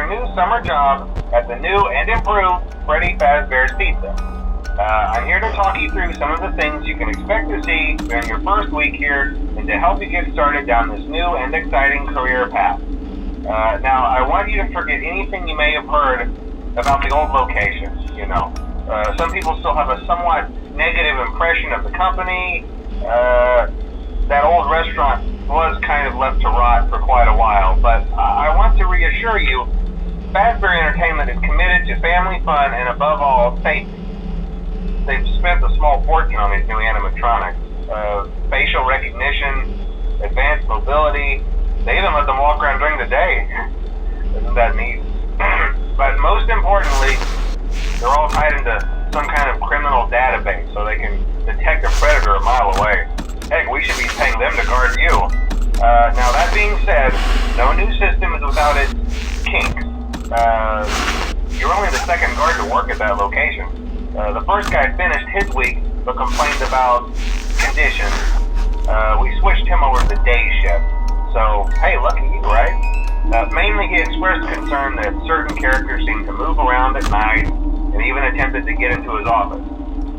new summer job at the new and improved Freddy Fazbear's Pizza. I'm here to talk you through some of the things you can expect to see during your first week here and to help you get started down this new and exciting career path. Now, I want you to forget anything you may have heard about the old locations, Some people still have a somewhat negative impression of the company. That old restaurant was kind of left to rot for quite a while, but I want to reassure you, Fazbear Entertainment is committed to family fun and above all, safety. They've spent a small fortune on these new animatronics. Facial recognition, advanced mobility. They even let them walk around during the day. Isn't that neat? But most importantly, they're all tied into some kind of criminal database so they can detect a predator a mile away. Heck, we should be paying them to guard you. Now that being said, no new system is without its kinks. You're only the second guard to work at that location. The first guy finished his week but complained about conditions. We switched him over to the day shift. So, hey, lucky you, right? Mainly he expressed concern that certain characters seemed to move around at night and even attempted to get into his office.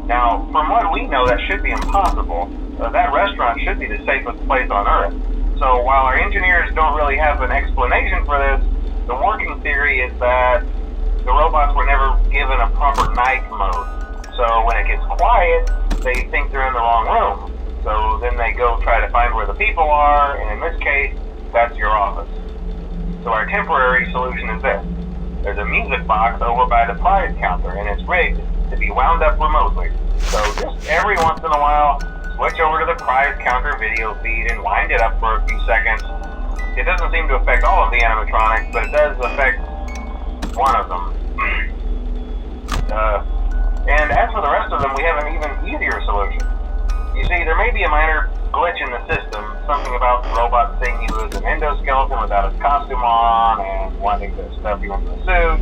Now, from what we know, that should be impossible. That restaurant should be the safest place on Earth. So while our engineers don't really have an explanation for this, the working theory is that the robots were never given a proper night mode. So when it gets quiet, they think they're in the wrong room. So then they go try to find where the people are, and in this case, that's your office. So our temporary solution is this. There's a music box over by the prize counter, and it's rigged to be wound up remotely. So just every once in a while, switch over to the prize counter video feed and wind it up for a few seconds. It doesn't seem to affect all of the animatronics, but it does affect one of them. And as for the rest of them, we have an even easier solution. You see, there may be a minor glitch in the system, something about the robot seeing you as an endoskeleton without his costume on and wanting to stuff you into a suit.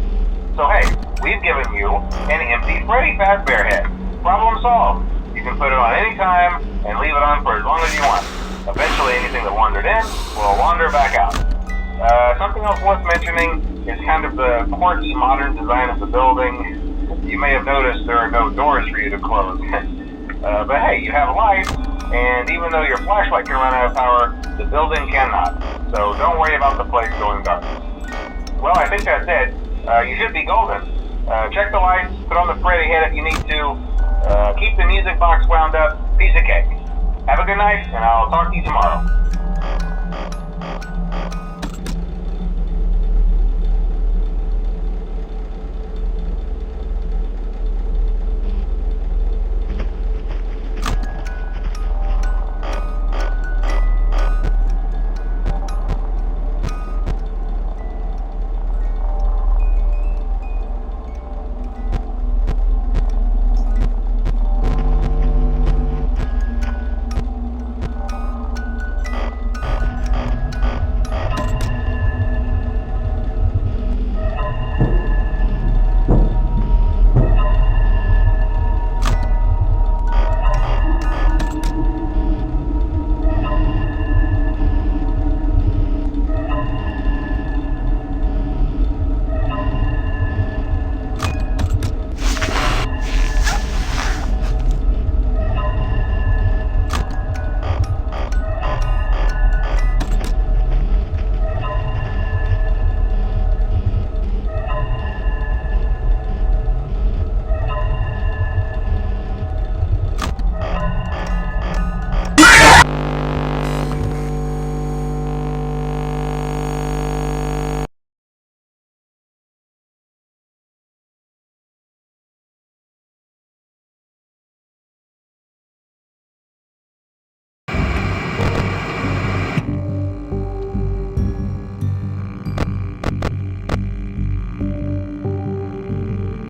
So hey, we've given you an empty Freddy Fazbear head. Problem solved. You can put it on any time and leave it on for as long as you want. Eventually anything that wandered in will wander back out. Something else worth mentioning is kind of the quirky modern design of the building. You may have noticed there are no doors for you to close. But hey, you have lights, and even though your flashlight can run out of power, the building cannot. So don't worry about the place going dark. Well, I think that's it. You should be golden. Check the lights, put on the Freddy head if you need to. Keep the music box wound up. Piece of cake. Have a good night, and I'll talk to you tomorrow.